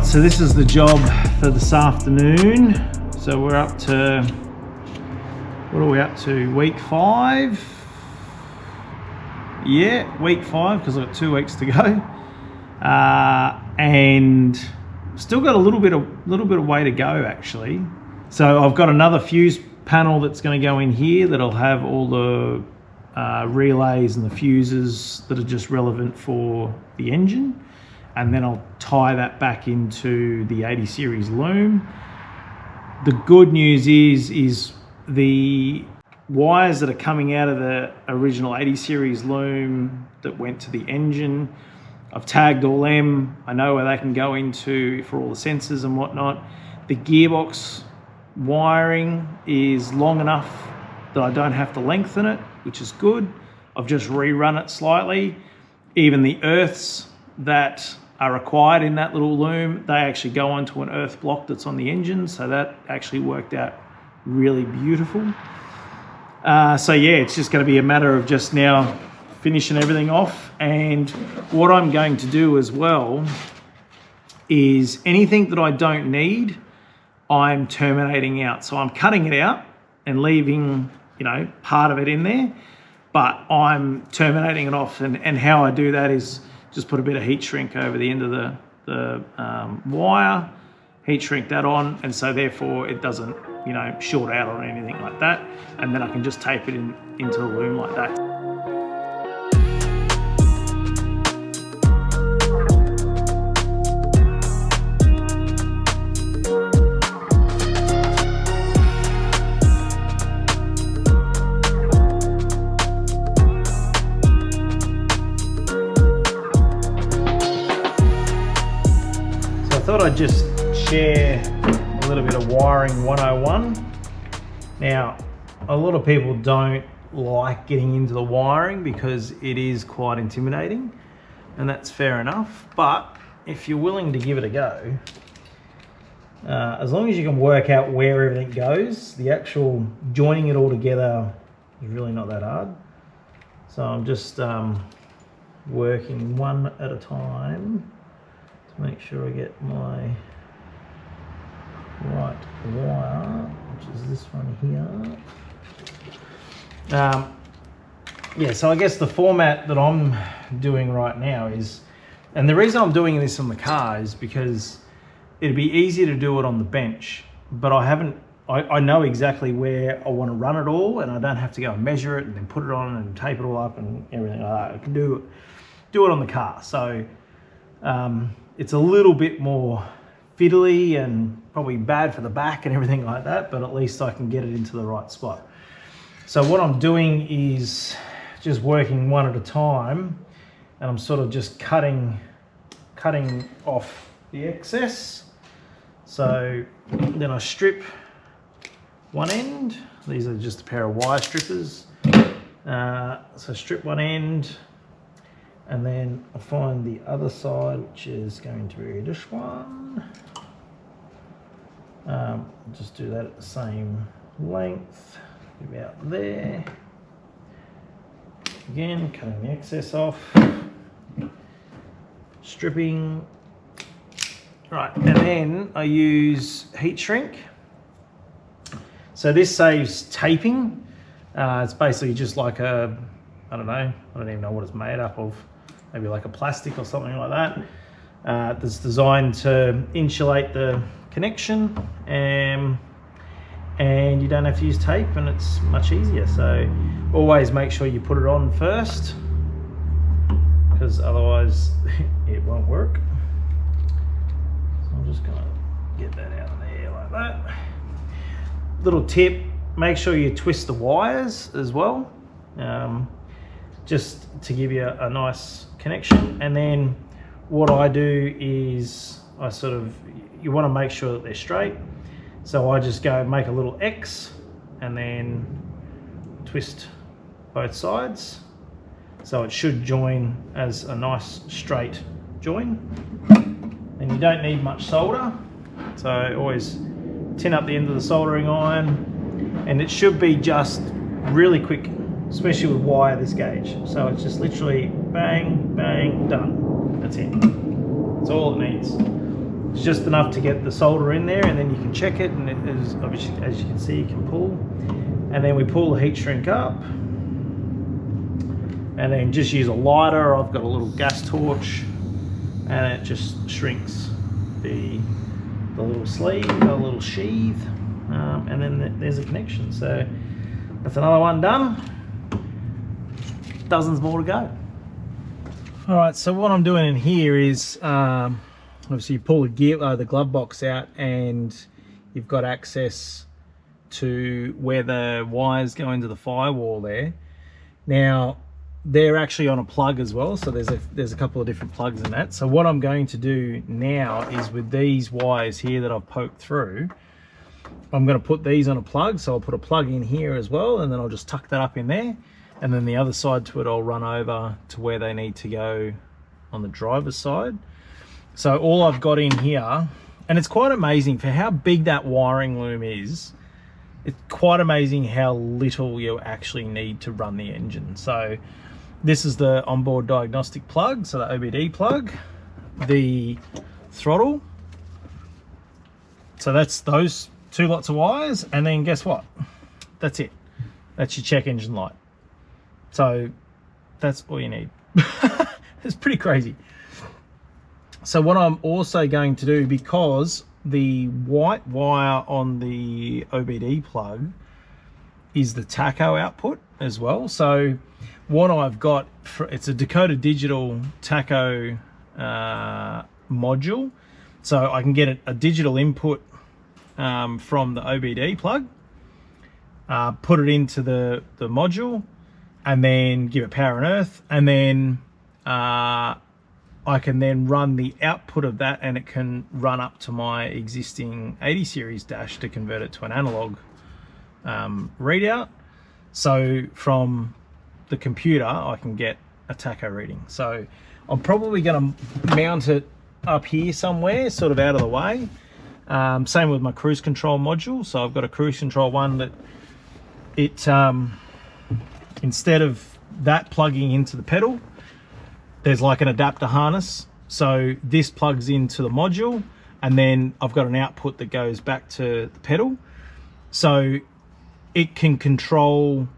So this is the job for this afternoon. So we're up to, what are we up to? Week 5? Yeah, week 5, because I've got 2 weeks to go. And still got a little bit of way to go actually. So I've got another fuse panel that's going to go in here that'll have all the relays and the fuses that are just relevant for the engine. And then I'll tie that back into the 80 series loom. The good news is the wires that are coming out of the original 80 series loom that went to the engine, I've tagged all them. I know where they can go into for all the sensors and whatnot. The gearbox wiring is long enough that I don't have to lengthen it, which is good. I've just rerun it slightly. Even the earths that are required in that little loom, they actually go onto an earth block that's on the engine, so that actually worked out really beautiful. So yeah, it's just going to be a matter of just now finishing everything off. And what I'm going to do as well is anything that I don't need, I'm terminating out. So I'm cutting it out and leaving, part of it in there, but I'm terminating it off. And how I do that is just put a bit of heat shrink over the end of the wire, heat shrink that on, and so therefore it doesn't, short out or anything like that. And then I can just tape it into the loom like that. I thought I'd just share a little bit of wiring 101. Now, a lot of people don't like getting into the wiring because it is quite intimidating, and that's fair enough. But if you're willing to give it a go, as long as you can work out where everything goes, the actual joining it all together is really not that hard. So I'm just working one at a time. Make sure I get my right wire, which is this one here. Yeah, so I guess the format that I'm doing right now is, and the reason I'm doing this on the car is because it'd be easier to do it on the bench, but I know exactly where I want to run it all, and I don't have to go and measure it and then put it on and tape it all up and everything like that. I can do it on the car. So it's a little bit more fiddly and probably bad for the back and everything like that, but at least I can get it into the right spot. So what I'm doing is just working one at a time, and I'm sort of just cutting off the excess. So then I strip one end. These are just a pair of wire strippers. So strip one end, and then I find the other side, which is going to be this one. Just do that at the same length, about there. Again, cutting the excess off, stripping. Right, and then I use heat shrink. So this saves taping. It's basically just like a, I don't even know what it's made up of. Maybe like a plastic or something like that. That's designed to insulate the connection, and you don't have to use tape, and it's much easier. So always make sure you put it on first, because otherwise it won't work. So I'm just gonna get that out of there like that. Little tip, make sure you twist the wires as well, just to give you a nice connection. And then what I do is you want to make sure that they're straight. So I just go make a little X and then twist both sides. So it should join as a nice straight join. And you don't need much solder. So always tin up the end of the soldering iron, and it should be just really quick, especially with wire this gauge. So it's just literally bang, bang, done. That's it. That's all it needs. It's just enough to get the solder in there, and then you can check it, and it is obviously, as you can see, you can pull. And then we pull the heat shrink up, and then just use a lighter. I've got a little gas torch, and it just shrinks the little sleeve, the little sheath, and then there's a connection. So that's another one done. Dozens more to go. All right, so what I'm doing in here is obviously you pull the glove box out, and you've got access to where the wires go into the firewall there. Now they're actually on a plug as well, so there's a couple of different plugs in that. So what I'm going to do now is, with these wires here that I've poked through, I'm going to put these on a plug. So I'll put a plug in here as well, and then I'll just tuck that up in there, and then the other side to it I'll run over to where they need to go on the driver's side. So all I've got in here, and it's quite amazing for how big that wiring loom is, it's quite amazing how little you actually need to run the engine. So this is the onboard diagnostic plug, so the OBD plug, the throttle. So that's those two lots of wires, and then guess what? That's it. That's your check engine light. So that's all you need. It's pretty crazy. So what I'm also going to do, because the white wire on the OBD plug is the tacho output as well. So what I've got, it's a Dakota Digital tacho module. So I can get a digital input from the OBD plug, put it into the module, and then give it power and earth, and then I can then run the output of that, and it can run up to my existing 80 series dash to convert it to an analog readout. So from the computer I can get a tacho reading. So I'm probably going to mount it up here somewhere, sort of out of the way. Same with my cruise control module. So I've got a cruise control one that it instead of that plugging into the pedal, there's like an adapter harness. So this plugs into the module, and then I've got an output that goes back to the pedal. So it can control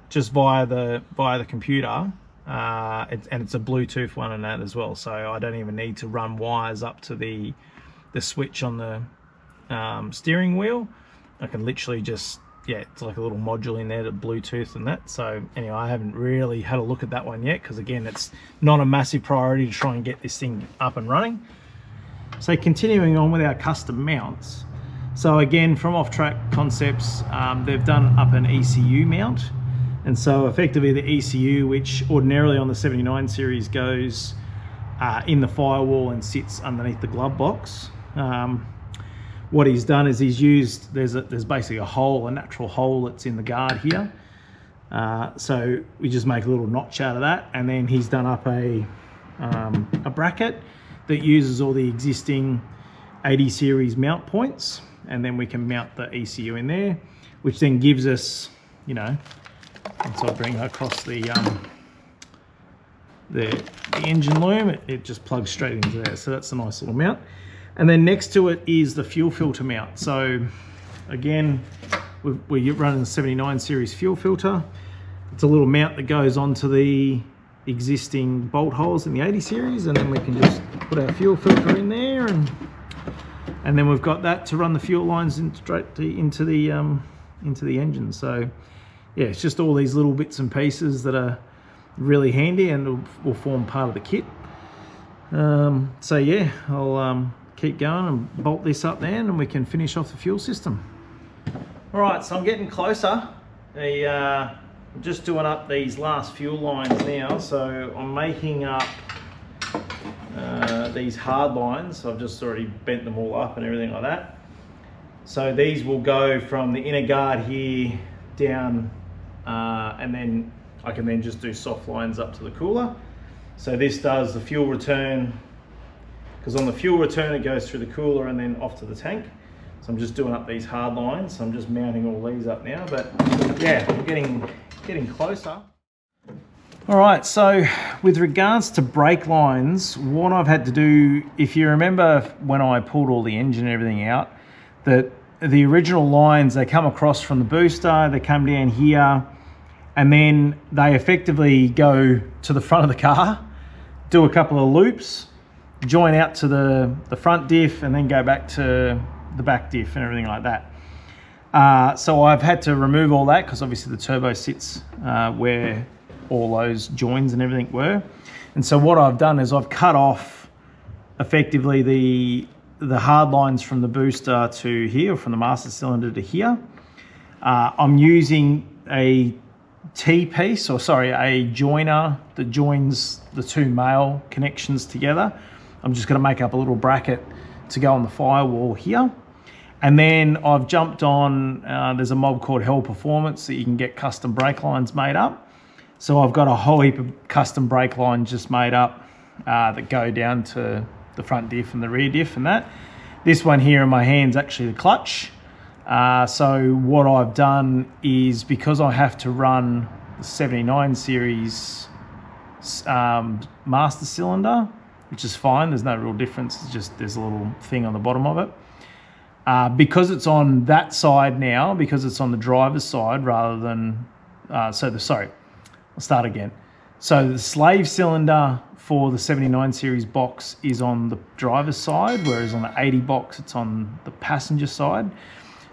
just via the computer, and it's a Bluetooth one and that as well. So I don't even need to run wires up to the switch on the steering wheel. I can literally just, yeah, it's like a little module in there to Bluetooth and that. So anyway, I haven't really had a look at that one yet, because again, it's not a massive priority to try and get this thing up and running. So continuing on with our custom mounts. So again, from Off Track Concepts, they've done up an ECU mount. And so effectively the ECU, which ordinarily on the 79 series goes in the firewall and sits underneath the glove box. What he's done is he's used, there's basically a hole, a natural hole that's in the guard here. So we just make a little notch out of that, and then he's done up a bracket that uses all the existing 80 series mount points, and then we can mount the ECU in there, which then gives us, you know, once I bring across the engine loom, it just plugs straight into there. So that's a nice little mount. And then next to it is the fuel filter mount. So again, we're running the 79 series fuel filter. It's a little mount that goes onto the existing bolt holes in the 80 series, and then we can just put our fuel filter in there, and then we've got that to run the fuel lines straight into the engine. So yeah, it's just all these little bits and pieces that are really handy and will form part of the kit. So yeah, I'll keep going and bolt this up then, and we can finish off the fuel system. All right, so I'm getting closer. I'm just doing up these last fuel lines now. So I'm making up these hard lines. I've just already bent them all up and everything like that. So these will go from the inner guard here down, and then I can then just do soft lines up to the cooler. So this does the fuel return, because on the fuel return it goes through the cooler and then off to the tank. So I'm just doing up these hard lines. So I'm just mounting all these up now, but yeah, I'm getting closer. All All right, so with regards to brake lines, what I've had to do, if you remember when I pulled all the engine and everything out, that the original lines, they come across from the booster, they come down here, and then they effectively go to the front of the car, do a couple of loops, join out to the front diff, and then go back to the back diff and everything like that. So I've had to remove all that because obviously the turbo sits where all those joins and everything were. And so what I've done is I've cut off effectively the hard lines from the booster to here, from the master cylinder to here. I'm using a T-piece, or sorry, a joiner that joins the two male connections together. I'm just going to make up a little bracket to go on the firewall here. And then I've jumped on, there's a mob called Hell Performance that you can get custom brake lines made up. So I've got a whole heap of custom brake lines just made up that go down to the front diff and the rear diff and that. This one here in my hand's actually the clutch. So what I've done is, because I have to run the 79 series master cylinder, which is fine, there's no real difference, it's just there's a little thing on the bottom of it. Because it's on that side now, because it's on the driver's side rather than, I'll start again. So the slave cylinder for the 79 series box is on the driver's side, whereas on the 80 box, it's on the passenger side.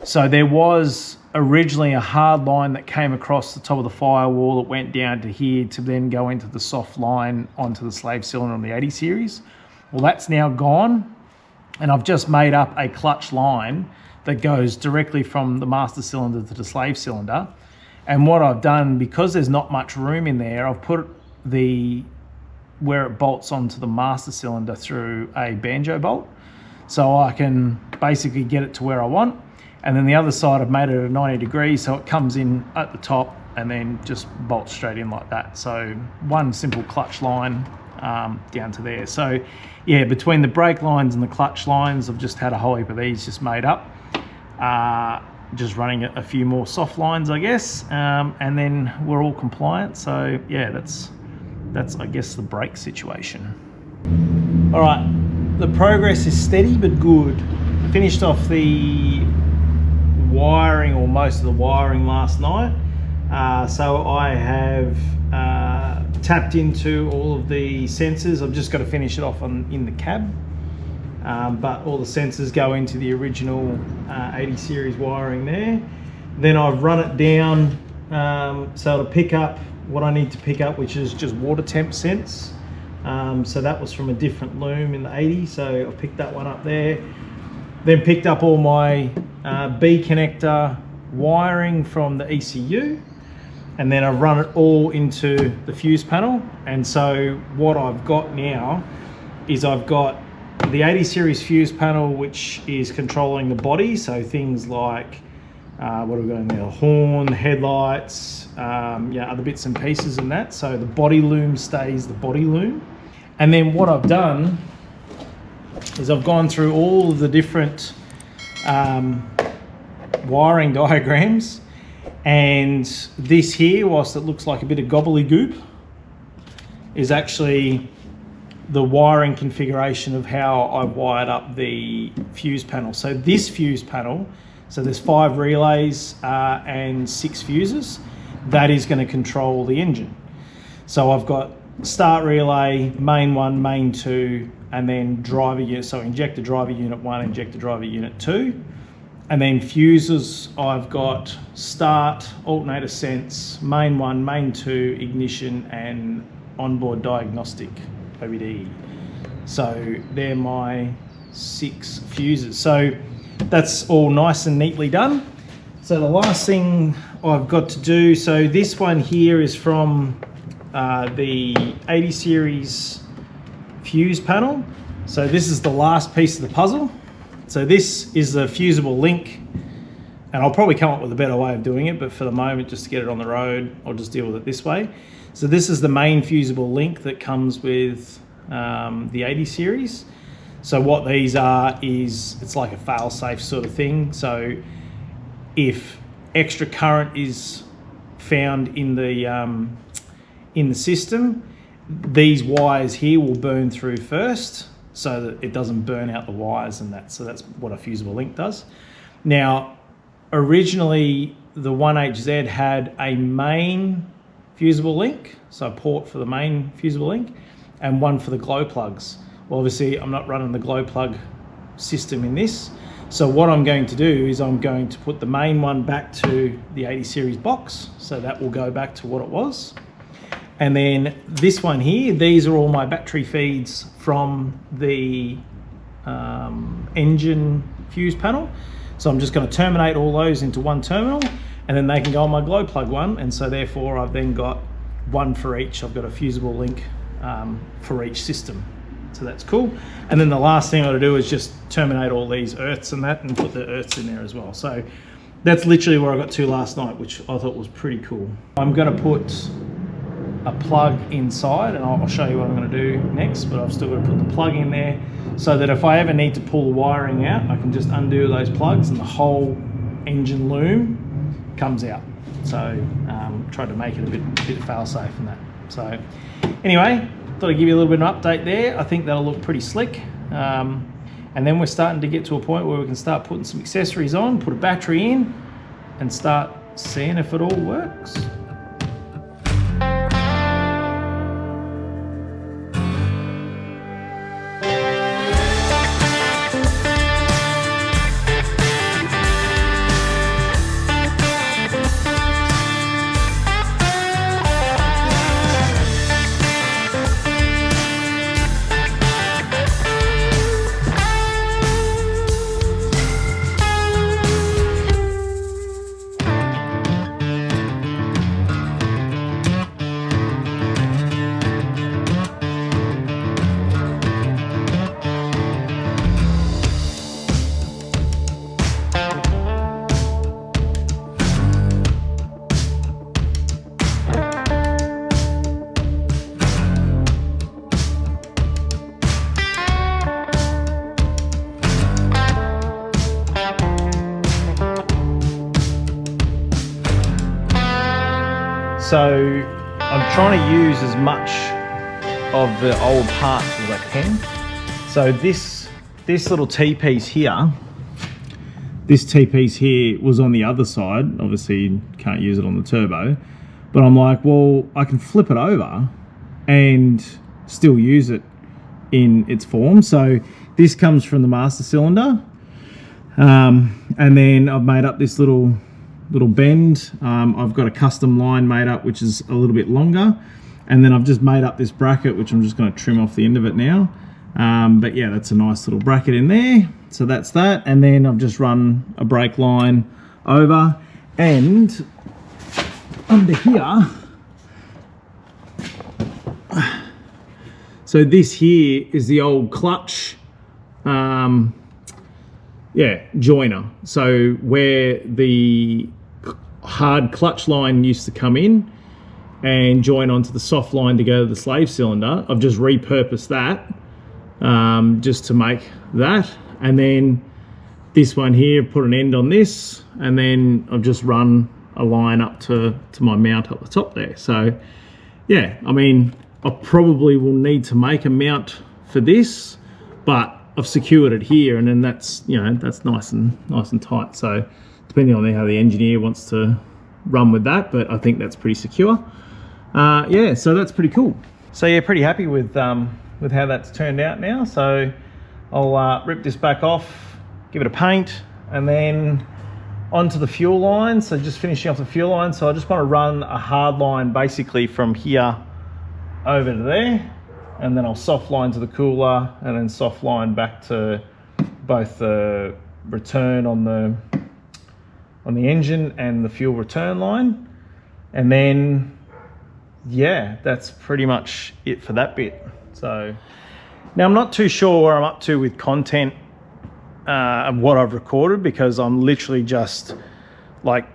So there was originally a hard line that came across the top of the firewall that went down to here to then go into the soft line onto the slave cylinder on the 80 series. Well, that's now gone. And I've just made up a clutch line that goes directly from the master cylinder to the slave cylinder. And what I've done, because there's not much room in there, I've put where it bolts onto the master cylinder through a banjo bolt. So I can basically get it to where I want. And then the other side, I've made it at 90 degrees, so it comes in at the top and then just bolts straight in like that. So one simple clutch line down to there. So yeah, between the brake lines and the clutch lines, I've just had a whole heap of these just made up. Just running a few more soft lines, I guess, and then we're all compliant. So yeah, that's I guess the brake situation. All right, the progress is steady but good. Finished off the wiring, or most of the wiring, last night. So I have tapped into all of the sensors. I've just got to finish it off in the cab. But all the sensors go into the original 80 series wiring there. Then I've run it down so to pick up what I need to pick up, which is just water temp sense. So that was from a different loom in the 80, so I picked that one up there. Then picked up all my B connector wiring from the ECU, and then I've run it all into the fuse panel. And so what I've got now is I've got the 80 series fuse panel, which is controlling the body, so things like what are we got in there, the horn, the headlights, other bits and pieces and that. So the body loom stays the body loom. And then what I've done is I've gone through all of the different wiring diagrams, and this here, whilst it looks like a bit of gobbledygook, is actually the wiring configuration of how I wired up the fuse panel. So this fuse panel, so there's 5 relays and 6 fuses, that is going to control the engine. So I've got start relay, main 1, main 2, and then driver unit, so injector driver unit 1, injector driver unit 2. And then fuses, I've got start, alternator sense, main 1, main 2, ignition, and onboard diagnostic, OBD. So they're my 6 fuses. So that's all nice and neatly done. So the last thing I've got to do, so this one here is from the 80 series fuse panel. So this is the last piece of the puzzle. So this is the fusible link, and I'll probably come up with a better way of doing it, but for the moment, just to get it on the road, I'll just deal with it this way. So this is the main fusible link that comes with the 80 series. So what these are is, it's like a fail-safe sort of thing. So if extra current is found in in the system, these wires here will burn through first so that it doesn't burn out the wires and that. So that's what a fusible link does. Now, originally the 1HZ had a main fusible link, so a port for the main fusible link, and one for the glow plugs. Well, obviously I'm not running the glow plug system in this. So what I'm going to do is I'm going to put the main one back to the 80 series box. So that will go back to what it was. And then this one here, these are all my battery feeds from the engine fuse panel. So I'm just going to terminate all those into one terminal, and then they can go on my glow plug one. And so therefore I've then got one for each. I've got a fusible link for each system. So that's cool. And then the last thing I gotta do is just terminate all these earths and that, and put the earths in there as well. So that's literally where I got to last night, which I thought was pretty cool. I'm gonna put a plug inside, and I'll show you what I'm gonna do next, but I've still gotta put the plug in there so that if I ever need to pull the wiring out, I can just undo those plugs and the whole engine loom comes out. So tried to make it a bit fail-safe and that. So anyway, thought I'd give you a little bit of an update there. I think that'll look pretty slick. And then we're starting to get to a point where we can start putting some accessories on, put a battery in, and start seeing if it all works. So I'm trying to use as much of the old parts as I can. So this little T-piece here, this T-piece here was on the other side. Obviously you can't use it on the turbo, but I'm like, well, I can flip it over and still use it in its form. So this comes from the master cylinder, and then I've made up this little bend. I've got a custom line made up which is a little bit longer, and then I've just made up this bracket which I'm just going to trim off the end of it now. But yeah, that's a nice little bracket in there. So that's that, and then I've just run a brake line over, and under here, so this here is the old clutch joiner. So where the hard clutch line used to come in and join onto the soft line to go to the slave cylinder, I've just repurposed that just to make that. And then this one here, put an end on this, and then I've just run a line up to my mount up the top there. So yeah, I mean, I probably will need to make a mount for this, but I've secured it here, and then that's, you know, that's nice and tight. So depending on how the engineer wants to run with that, but I think that's pretty secure. Yeah, so that's pretty cool. So yeah, pretty happy with how that's turned out now. So I'll rip this back off, give it a paint, and then onto the fuel line. So just finishing off the fuel line. So I just want to run a hard line basically from here over to there, and then I'll soft line to the cooler, and then soft line back to both the return on the engine and the fuel return line. And then yeah, that's pretty much it for that bit. So now I'm not too sure where I'm up to with content and what I've recorded, because I'm literally just like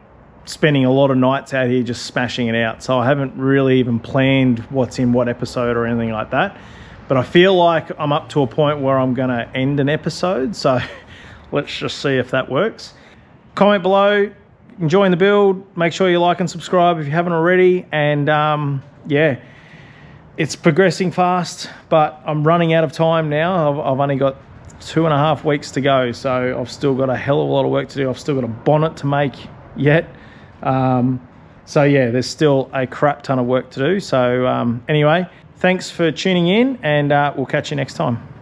spending a lot of nights out here just smashing it out. So I haven't really even planned what's in what episode or anything like that. But I feel like I'm up to a point where I'm gonna end an episode. So let's just see if that works. Comment below, enjoying the build. Make sure you like and subscribe if you haven't already. And yeah, it's progressing fast, but I'm running out of time now. I've only got 2.5 weeks to go, so I've still got a hell of a lot of work to do. I've still got a bonnet to make yet. So yeah, there's still a crap ton of work to do. So anyway, thanks for tuning in, and we'll catch you next time.